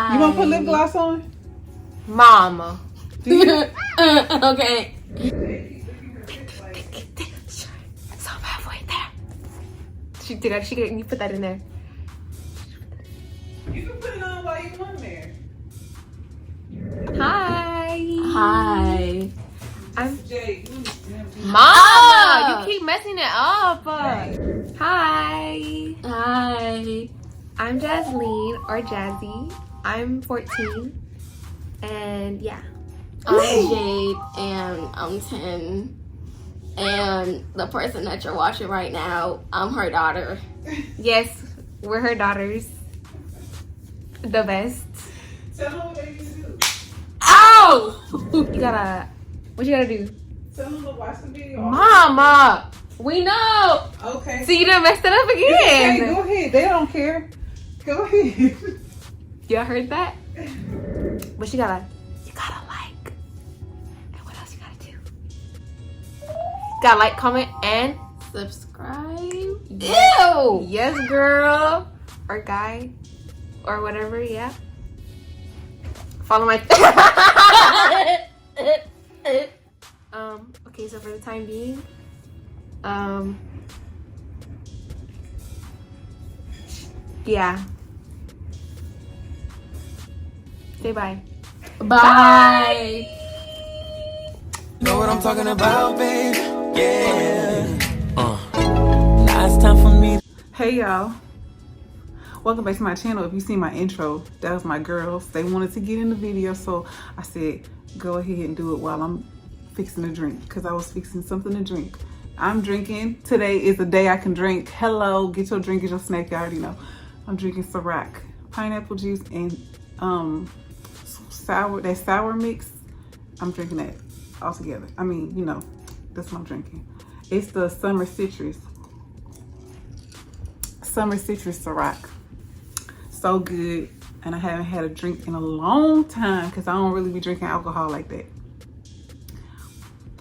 Hi. You want to put lip gloss on? Mama. Okay. So I'm halfway there. She did that. You put that in there. You can put it on while you're on there. Hi. Hi. I'm Jay. Mama. You keep messing it up. Hi. Hi. I'm Jasleen or Jazzy. I'm 14. And yeah. I'm Jade and I'm 10. And the person that you're watching right now, I'm her daughter. Yes, we're her daughters. The best. Tell them what they need to do. Ow! What you gotta do? Tell them to watch the video. Mama! We know! Okay. See, you done messed it up again. Hey, go ahead. They don't care. Go ahead. Y'all heard that? But you gotta like. And what else you gotta do? Gotta like, comment, and Subscribe. Ew! Ew! Yes, girl. Or guy. Or whatever, yeah. Follow my okay, so for the time being, yeah. Say bye. Bye. Know what I'm talking about, babe? Yeah. Now it's time for me. Hey, y'all. Welcome back to my channel. If you see my intro, that was my girls. They wanted to get in the video, so I said, go ahead and do it while I'm fixing a drink, because I was fixing something to drink. I'm drinking. Today is the day I can drink. Hello, get your drink, get your snack. You already know. I'm drinking Ciroc, pineapple juice, and sour mix. I'm drinking that all together. I mean, you know, that's what I'm drinking. It's the summer citrus Ciroc. So good. And I haven't had a drink in a long time because I don't really be drinking alcohol like that.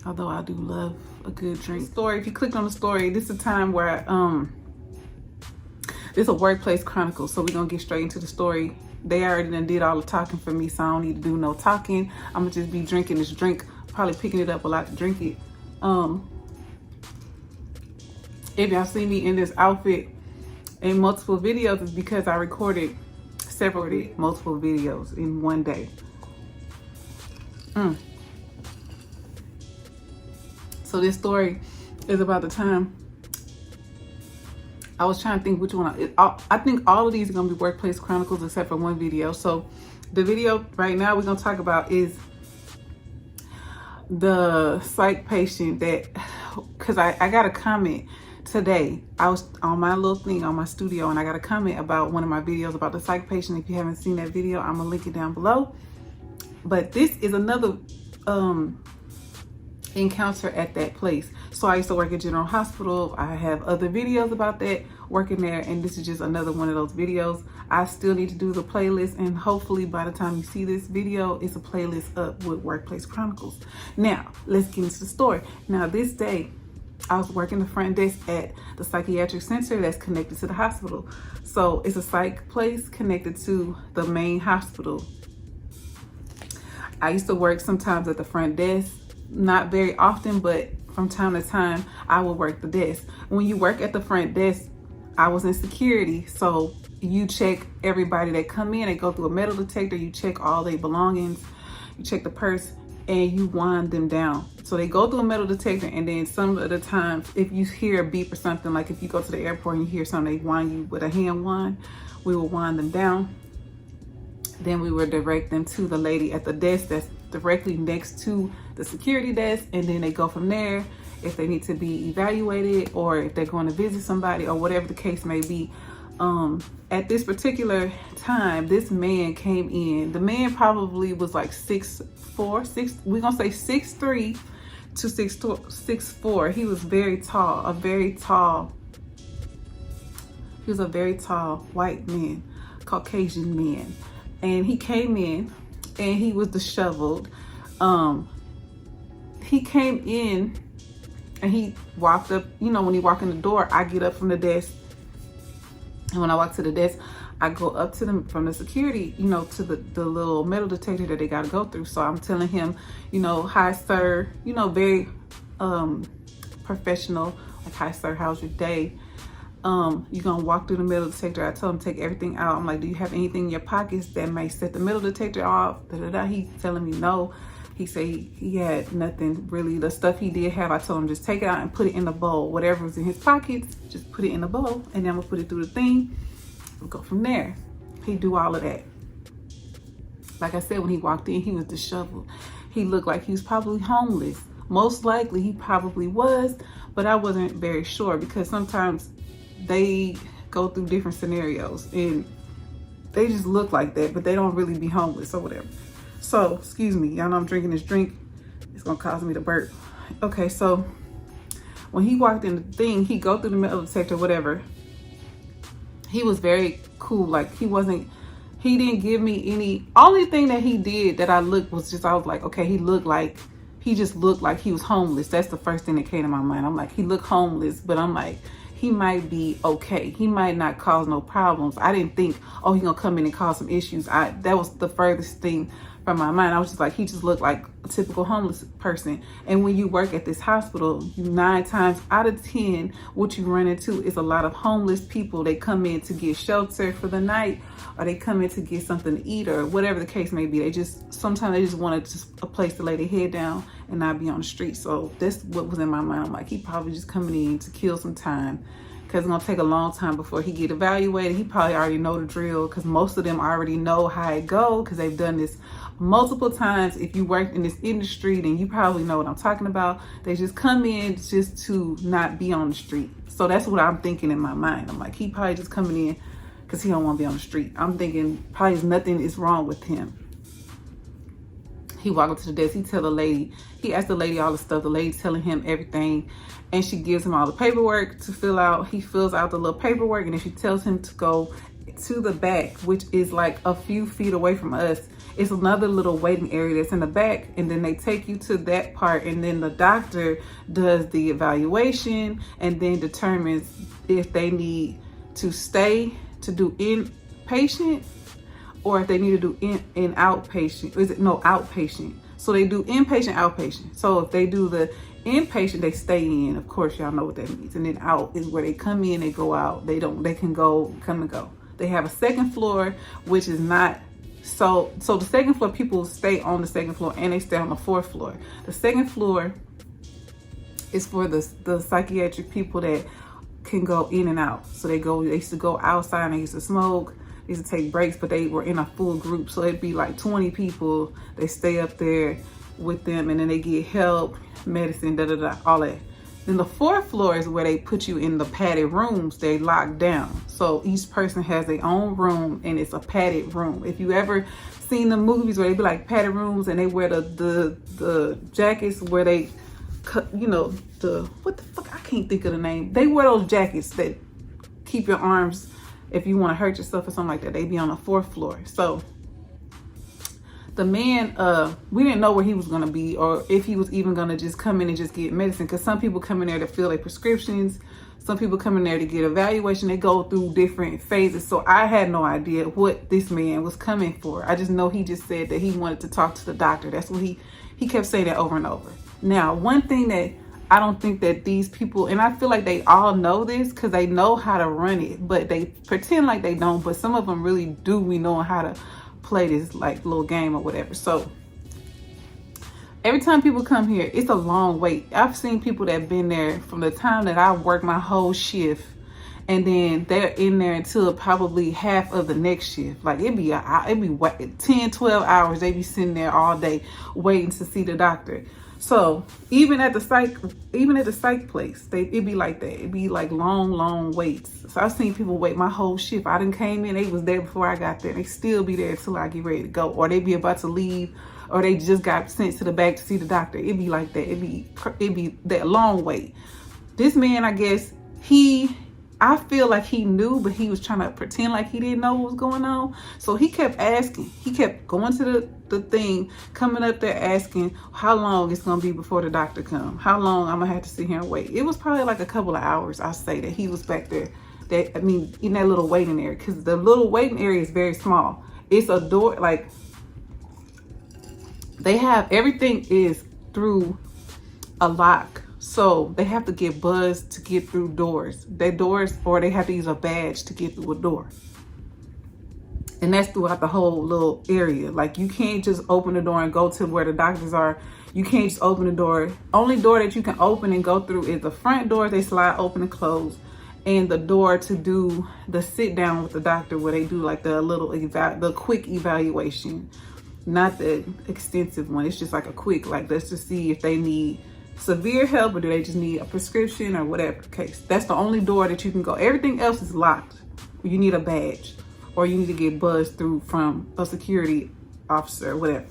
Although I do love a good drink. Story, if you clicked on the story, this is a time where this is a workplace chronicle, so we're gonna get straight into the story. They already done did all the talking for me, so I don't need to do no talking. I'm gonna just be drinking this drink, probably picking it up a lot to drink it. If y'all see me in this outfit in multiple videos, it's because I recorded multiple videos in one day. So this story is about the time I was trying to think which one. I think all of these are gonna be workplace chronicles except for one video. So the video right now we're gonna talk about is the psych patient that, because I got a comment today. I was on my little thing on my studio and I got a comment about one of my videos about the psych patient. If you haven't seen that video, I'm gonna link it down below. But this is another encounter at that place. So I used to work at General Hospital. I have other videos about that, working there, and this is just another one of those videos. I still need to do the playlist, and hopefully by the time you see this video, it's a playlist up with Workplace Chronicles. Now, let's get into the story. Now, this day, I was working the front desk at the psychiatric center that's connected to the hospital. So it's a psych place connected to the main hospital. I used to work sometimes at the front desk, not very often, but from time to time, I would work the desk. When you work at the front desk, I was in security, so you check everybody that come in. They go through a metal detector, you check all their belongings, you check the purse, and you wind them down. So they go through a metal detector, and then some of the times, if you hear a beep or something, like if you go to the airport and you hear something, they wind you with a hand wand, we will wind them down. Then we would direct them to the lady at the desk that's directly next to the security desk, and then they go from there if they need to be evaluated or if they're going to visit somebody or whatever the case may be. At this particular time, this man came in. The man probably was like 6'4", we're gonna say 6'3" to 6'4". He was very tall, he was a very tall white man, Caucasian man. And he came in and he was disheveled. He came in and he walked up, you know, when he walked in the door, I get up from the desk. And when I walk to the desk, I go up to them from the security, you know, to the little metal detector that they got to go through. So I'm telling him, you know, hi sir, you know, very professional, like, hi sir, how's your day? You're gonna walk through the metal detector. I told him to take everything out. I'm like, do you have anything in your pockets that may set the metal detector off? He telling me no. He said he had nothing really. The stuff he did have, I told him just take it out and put it in the bowl. Whatever was in his pockets, just put it in the bowl, and then I'm gonna put it through the thing. We'll go from there. He do all of that. Like I said, when he walked in, he was disheveled. He looked like he was probably homeless. Most likely he probably was, but I wasn't very sure because sometimes they go through different scenarios and they just look like that, but they don't really be homeless or whatever. So, excuse me, y'all know I'm drinking this drink. It's gonna cause me to burp. Okay, so when he walked in the thing, he go through the metal detector, whatever. He was very cool. Like he didn't give me any, only thing that he did that I looked was just, I was like, okay, he just looked like he was homeless. That's the first thing that came to my mind. I'm like, he looked homeless, but I'm like, he might be okay. He might not cause no problems. I didn't think, oh, he gonna come in and cause some issues. That was the furthest thing from my mind. I was just like, he just looked like a typical homeless person. And when you work at this hospital, 9 times out of 10, what you run into is a lot of homeless people. They come in to get shelter for the night, or they come in to get something to eat, or whatever the case may be. Sometimes they just wanted a place to lay their head down and not be on the street. So that's what was in my mind. I'm like, he probably just coming in to kill some time, because it's gonna take a long time before he get evaluated. He probably already know the drill, because most of them already know how it go, because they've done this multiple times. If you worked in this industry, then you probably know what I'm talking about. They just come in just to not be on the street. So that's what I'm thinking in my mind. I'm like, he probably just coming in because he don't want to be on the street. I'm thinking probably nothing is wrong with him. He walked up to the desk. He asked the lady all the stuff. The lady's telling him everything, and she gives him all the paperwork to fill out. He fills out the little paperwork, and then she tells him to go to the back, which is like a few feet away from us. It's another little waiting area that's in the back, and then they take you to that part, and then the doctor does the evaluation and then determines if they need to stay to do inpatient, or if they need to do in outpatient. Outpatient. So they do inpatient, outpatient. So if they do the inpatient, they stay in. Of course, y'all know what that means. And then out is where they come in, they go out. They can come and go. They have a second floor, which is not, so the second floor, people stay on the second floor and they stay on the 4th floor. The second floor is for the psychiatric people that can go in and out. So they used to go outside and they used to smoke. They used to take breaks, but they were in a full group. So it'd be like 20 people. They stay up there with them, and then they get help, medicine, all that. Then the 4th floor is where they put you in the padded rooms. They lock down. So each person has their own room, and it's a padded room. If you ever seen the movies where they be like padded rooms and they wear the jackets where they, you know, what the fuck? I can't think of the name. They wear those jackets that keep your arms, if you want to hurt yourself or something like that. They be on the 4th floor. So the man, we didn't know where he was going to be, or if he was even going to just come in and just get medicine, because some people come in there to fill their prescriptions. Some people come in there to get evaluation. They go through different phases. So I had no idea what this man was coming for. I just know he just said that he wanted to talk to the doctor. That's what he kept saying that over and over. Now, one thing that I don't think that these people, and I feel like they all know this because they know how to run it, but they pretend like they don't. But some of them really do be knowing how to play this like little game or whatever. So every time people come here, it's a long wait. I've seen people that have been there from the time that I work my whole shift, and then they're in there until probably half of the next shift. Like it'd be 10, 12 hours. They be sitting there all day waiting to see the doctor. So even at the psych place, it'd be like that. It'd be like long waits. So I've seen people wait my whole shift. I done came in, they was there before I got there. They still be there until I get ready to go, or they be about to leave, or they just got sent to the back to see the doctor. It'd be like that. It'd be that long wait. This man, I guess I feel like he knew, but he was trying to pretend like he didn't know what was going on. So he kept asking. He kept going to the thing, coming up there asking how long it's going to be before the doctor comes. How long I'm going to have to sit here and wait. It was probably like a couple of hours, I say, that he was back there in that little waiting area, because the little waiting area is very small. It's a door, like they have, everything is through a lock. So they have to get buzzed to get through doors. Or they have to use a badge to get through a door. And that's throughout the whole little area. Like, you can't just open the door and go to where the doctors are. You can't just open the door. Only door that you can open and go through is the front door. They slide open and close. And the door to do the sit down with the doctor, where they do like the quick evaluation. Not the extensive one. It's just like a quick, like, let's just see if they need severe help or do they just need a prescription or whatever the case. That's the only door that you can go. Everything else is locked. You need a badge or you need to get buzzed through from a security officer or whatever.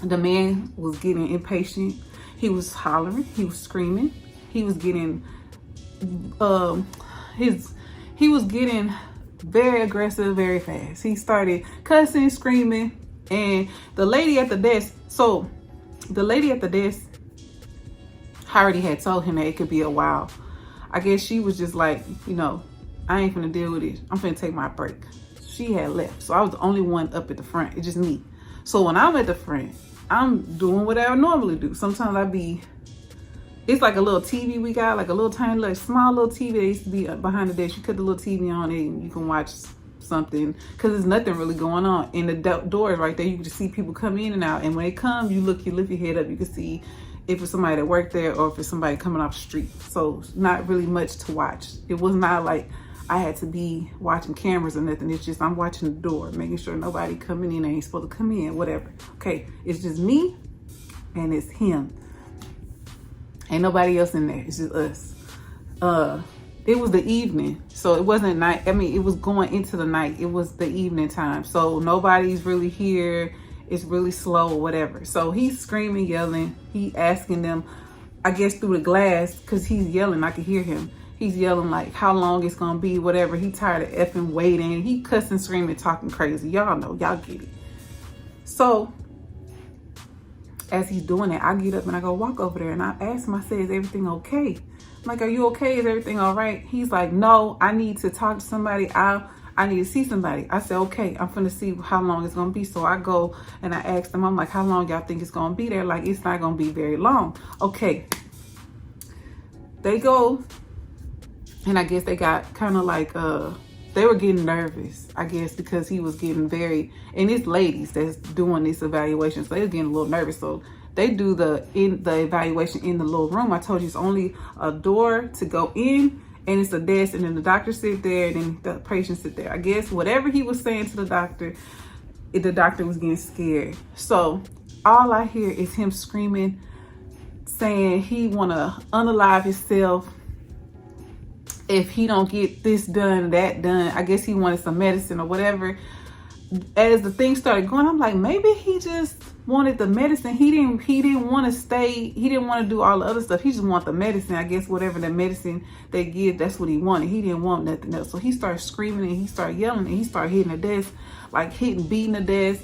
The man was getting impatient. He was hollering. He was screaming. He was getting he was getting very aggressive very fast. He started cussing, screaming, and the lady at the desk, I already had told him that it could be a while. I guess she was just like, I ain't finna deal with it. I'm finna take my break. She had left. So I was the only one up at the front. It's just me. So when I'm at the front, I'm doing what I would normally do. Sometimes it's like a little TV we got, like a little tiny, like small little TV that used to be behind the desk. You cut the little TV on it and you can watch something, because there's nothing really going on. And the doors right there, you can just see people come in and out. And when they come, you lift your head up, you can see if it's somebody that worked there or if it's somebody coming off the street. So not really much to watch. It was not like I had to be watching cameras or nothing. It's just I'm watching the door, making sure nobody coming in ain't supposed to come in, whatever. Okay, it's just me and it's him. Ain't nobody else in there. It's just us. It was the evening, so it wasn't night. I mean, it was going into the night. It was the evening time, so nobody's really here. It's really slow or whatever. So he's screaming, yelling. He asking them, I guess through the glass, because he's yelling. I could hear him. He's yelling like how long it's gonna be, whatever. He tired of effing waiting. He cussing, screaming, talking crazy. Y'all know, y'all get it. So as he's doing it, I get up and I go walk over there and I ask him, I say, is everything okay? I'm like, are you okay? Is everything all right? He's like, no, I need to talk to somebody. I need to see somebody. I said, okay, I'm finna see how long it's gonna be. So I go and I ask them, I'm like, how long y'all think it's gonna be there? Like, it's not gonna be very long. Okay. They go, and I guess they got kind of like, they were getting nervous, I guess, because he was getting and it's ladies that's doing this evaluation. So they were getting a little nervous. So they do the evaluation in the little room. I told you it's only a door to go in. And it's a desk, and then the doctor sit there, and then the patient sit there. I guess whatever he was saying to the doctor was getting scared. So all I hear is him screaming, saying he want to unalive himself if he don't get this done, that done. I guess he wanted some medicine or whatever. As the thing started going, I'm like, maybe he just wanted the medicine. He didn't want to stay. He didn't want to do all the other stuff. He just wanted the medicine. I guess whatever the medicine they give, that's what he wanted. He didn't want nothing else. So he started screaming and he started yelling and he started hitting the desk, like beating the desk.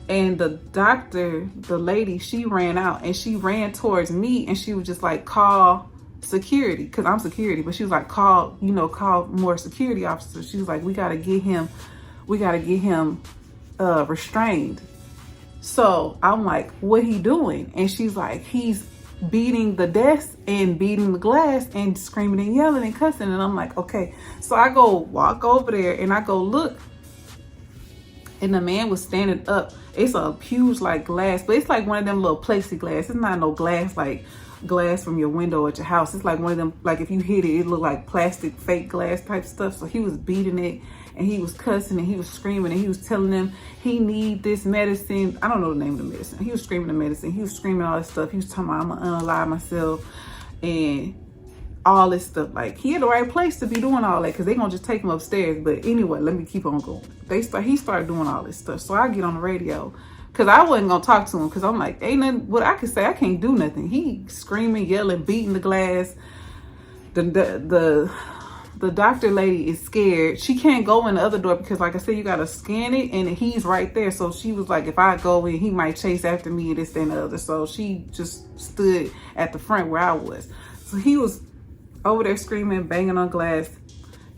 And the doctor, the lady, she ran out and she ran towards me and she was just like, call security, because I'm security. But she was like, call more security officers. She was like, we got to get him restrained. So I'm like, what he doing? And she's like, he's beating the desk and beating the glass and screaming and yelling and cussing. And I'm like, okay. So I go walk over there and I go look, and the man was standing up. It's a huge like glass, but it's like one of them little plexiglass. It's not no glass like glass from your window at your house. It's like one of them, like if you hit it, it looked like plastic fake glass type stuff. So he was beating it and he was cussing and he was screaming and he was telling them he need this medicine. I don't know the name of the medicine. He was screaming the medicine. He was screaming all this stuff. He was talking about, I'm gonna unalive myself and all this stuff. Like, he had the right place to be doing all that, because they gonna just take him upstairs. But anyway, let me keep on going. He started doing all this stuff. So I get on the radio, because I wasn't gonna talk to him, because I'm like, ain't nothing what I could say. I can't do nothing. He screaming, yelling, beating the glass. The doctor lady is scared. She can't go in the other door because, like I said, you gotta scan it and he's right there. So she was like, if I go in, he might chase after me and this and the other. So she just stood at the front where I was. So he was over there screaming, banging on glass.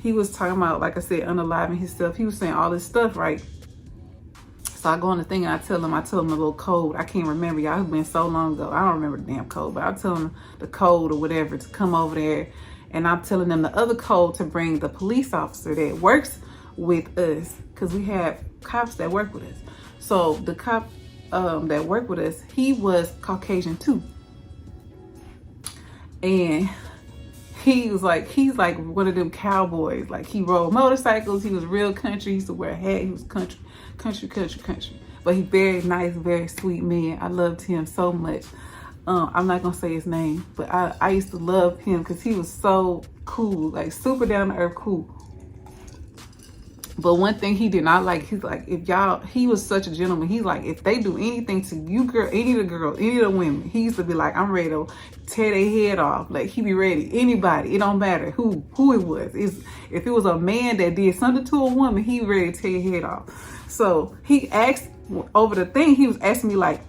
he was talking about, like I said, unaliving himself. He was saying all this stuff, right? So I go on the thing and I tell him a little code. I can't remember, y'all. It's been so long ago. I don't remember the damn code, but I tell him the code or whatever to come over there. And I'm telling them the other code to bring the police officer that works with us, because we have cops that work with us. So the cop that worked with us, he was Caucasian too. And he's like one of them cowboys. Like, he rode motorcycles. He was real country. He used to wear a hat. He was country. But he very nice, very sweet man. I loved him so much. I'm not gonna say his name, but I used to love him because he was so cool, like super down to earth cool. But one thing he did not like, he's like, he was such a gentleman. He's like, if they do anything to you, girl, any of the girls, any of the women, he used to be like, I'm ready to tear their head off. Like, he be ready. Anybody, it don't matter who it was. If it was a man that did something to a woman, he ready to tear your head off. So he asked over the thing, he was asking me like,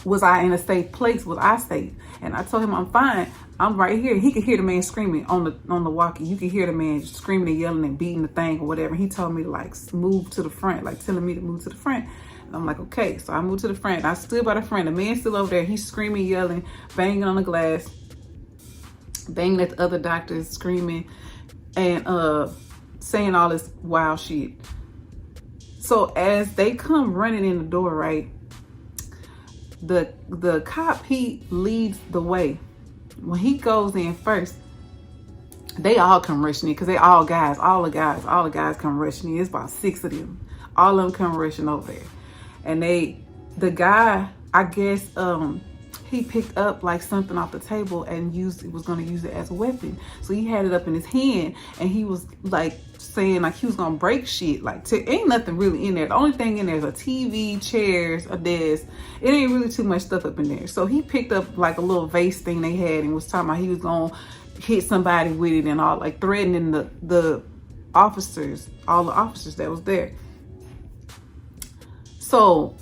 was I in a safe place? Was I safe? And I told him I'm fine. I'm right here. He could hear the man screaming on the walkie. You could hear the man screaming and yelling and beating the thing or whatever. He told me to like move to the front, like telling me to move to the front. And I'm like, okay. So I moved to the front. I stood by the front. The man's still over there. He's screaming, yelling, banging on the glass, banging at the other doctors, screaming, and saying all this wild shit. So as they come running in the door, right, the cop, he leads the way. When he goes in first, they all come rushing in because they all guys. All the guys come rushing in. It's about 6 of them. All of them come rushing over there. And the guy, I guess, he picked up like something off the table and was going to use it as a weapon. So he had it up in his hand and he was like saying like he was going to break shit. Like, ain't nothing really in there. The only thing in there is a TV, chairs, a desk. It ain't really too much stuff up in there. So he picked up like a little vase thing they had and was talking about he was going to hit somebody with it and all, like threatening the officers, all the officers that was there. So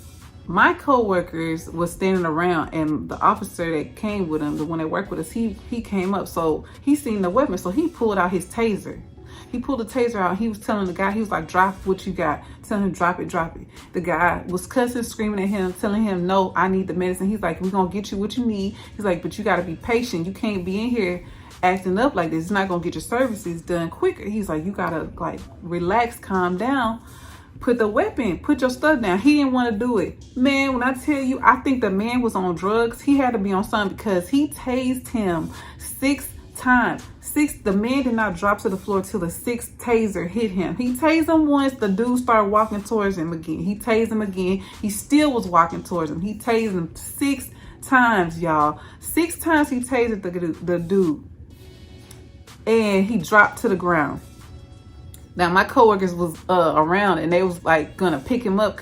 my co-workers was standing around and the officer that came with him, the one that worked with us, he came up. So he seen the weapon. So he pulled out his taser. He pulled the taser out. He was telling the guy, he was like, drop what you got. Telling him, drop it. The guy was cussing, screaming at him, telling him, no, I need the medicine. He's like, we're going to get you what you need. He's like, but you got to be patient. You can't be in here acting up like this. It's not going to get your services done quicker. He's like, you got to like relax, calm down. Put the weapon, put your stuff down. He didn't want to do it. Man, when I tell you, I think the man was on drugs. He had to be on something because he tased him 6 times. The man did not drop to the floor till the 6th taser hit him. He tased him once. The dude started walking towards him again. He tased him again. He still was walking towards him. He tased him 6 times, y'all. 6 times he tased the dude. And he dropped to the ground. Now my coworkers was around and they was like gonna pick him up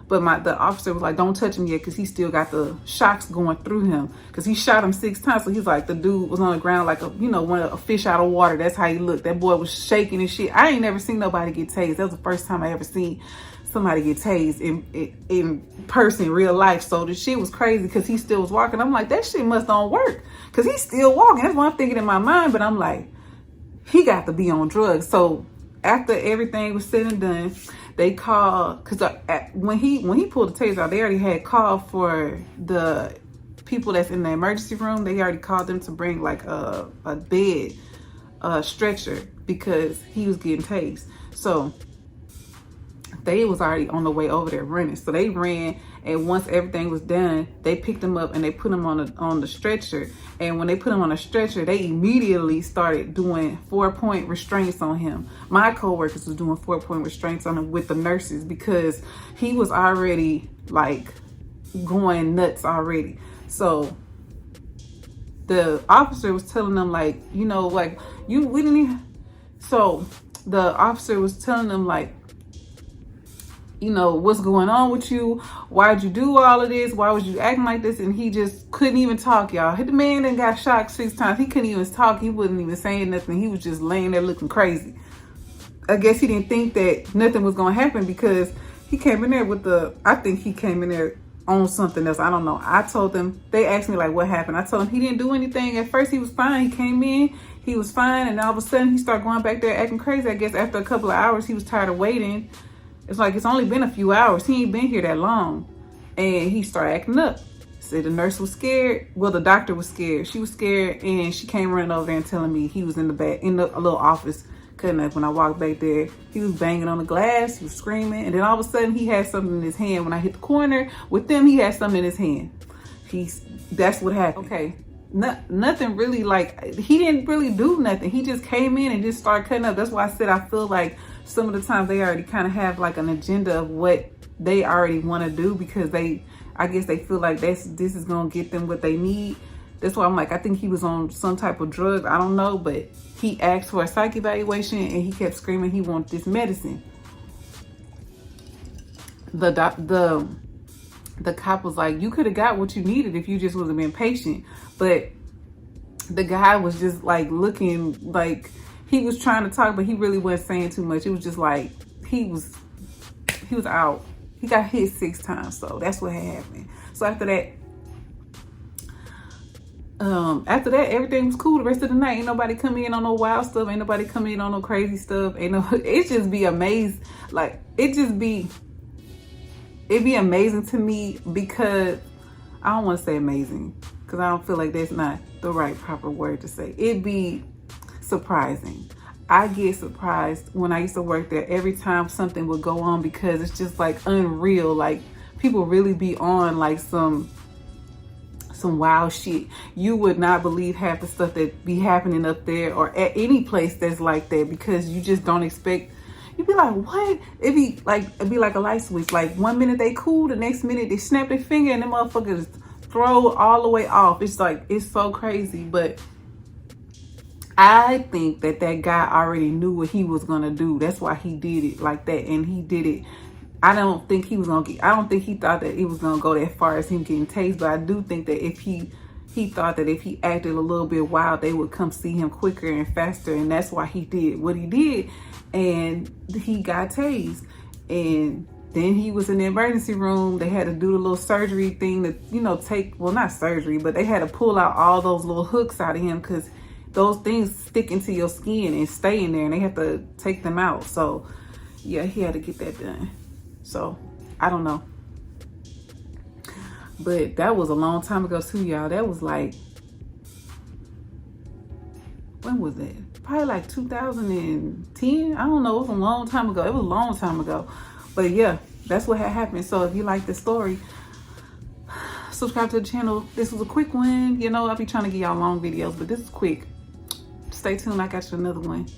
but the officer was like, don't touch him yet because he still got the shocks going through him because he shot him 6 times. So he's like, the dude was on the ground like a fish out of water. That's how he looked. That boy was shaking and shit. I ain't never seen nobody get tased. That was the first time I ever seen somebody get tased in person, real life. So the shit was crazy because he still was walking. I'm like, that shit must don't work because he's still walking. That's what I'm thinking in my mind. But I'm like, he got to be on drugs. So after everything was said and done, they called, because when he pulled the taser out, they already had called for the people that's in the emergency room. They already called them to bring like a bed, stretcher, because he was getting tased. So they was already on the way over there running. So they ran, and once everything was done, they picked him up and they put him on the stretcher. And when they put him on a stretcher, they immediately started doing 4-point restraints on him. My coworkers was doing 4-point restraints on him with the nurses because he was already like going nuts already. So the officer was telling them like, we didn't even. So the officer was telling them like, what's going on with you? Why'd you do all of this? Why was you acting like this? And he just couldn't even talk, y'all. The man then got shot 6 times. He couldn't even talk. He wasn't even saying nothing. He was just laying there looking crazy. I guess he didn't think that nothing was going to happen because he came in there I think he came in there on something else. I don't know. I told them, they asked me like what happened. I told them he didn't do anything. At first he was fine. He came in, he was fine, and all of a sudden he started going back there acting crazy. I guess after a couple of hours he was tired of waiting. It's like it's only been a few hours. He ain't been here that long. And he started acting up. Said the nurse was scared. Well, the doctor was scared. She was scared, and she came running over there and telling me he was in the back, in a little office, cutting up. When I walked back there, he was banging on the glass, he was screaming, and then all of a sudden he had something in his hand. When I hit the corner with them, he had something in his hand. That's what happened. Okay, nothing really, like, he didn't really do nothing. He just came in and just started cutting up. That's why I said I feel like some of the times they already kind of have like an agenda of what they already want to do, because I guess they feel like this is gonna get them what they need. That's why I'm like, I think he was on some type of drug. I don't know, but he asked for a psych evaluation and he kept screaming he wanted this medicine. The cop was like, you could have got what you needed if you just would have been patient. But the guy was just like looking like he was trying to talk, but he really wasn't saying too much. It was just like he was out. He got hit 6 times, so that's what had happened. So after that, everything was cool the rest of the night. Ain't nobody come in on no wild stuff. Ain't nobody come in on no crazy stuff. It just be amazing. Like, it'd be amazing to me, because I don't want to say amazing, because I don't feel like that's not the right proper word to say. It'd be surprising. I get surprised when I used to work there every time something would go on, because it's just like unreal. Like, people really be on like some wild shit. You would not believe half the stuff that be happening up there or at any place that's like that, because you just don't expect. You'd be like, what? It'd be like a light switch. Like, one minute they cool, the next minute they snap their finger and them motherfuckers throw all the way off. It's like, it's so crazy. But I think that guy already knew what he was gonna do. That's why he did it like that, and he did it. I don't think he thought that it was gonna go that far as him getting tased. But I do think that if he thought that if he acted a little bit wild, they would come see him quicker and faster, and that's why he did what he did, and he got tased. And then he was in the emergency room. They had to do the little surgery thing to, well, not surgery, but they had to pull out all those little hooks out of him, because those things stick into your skin and stay in there, and they have to take them out. So yeah, he had to get that done. So I don't know, but that was a long time ago too, y'all. That was like, when was that? Probably like 2010. I don't know. It was a long time ago. It was a long time ago. But yeah, that's what had happened. So if you like the story, subscribe to the channel. This was a quick one. I'll be trying to give y'all long videos, but this is quick. Stay tuned. I got you another one.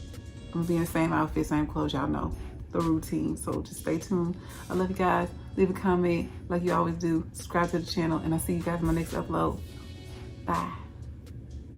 I'm gonna be in the same outfit, same clothes. Y'all know the routine. So just stay tuned. I love you guys. Leave a comment like you always do. Subscribe to the channel, and I'll see you guys in my next upload. Bye.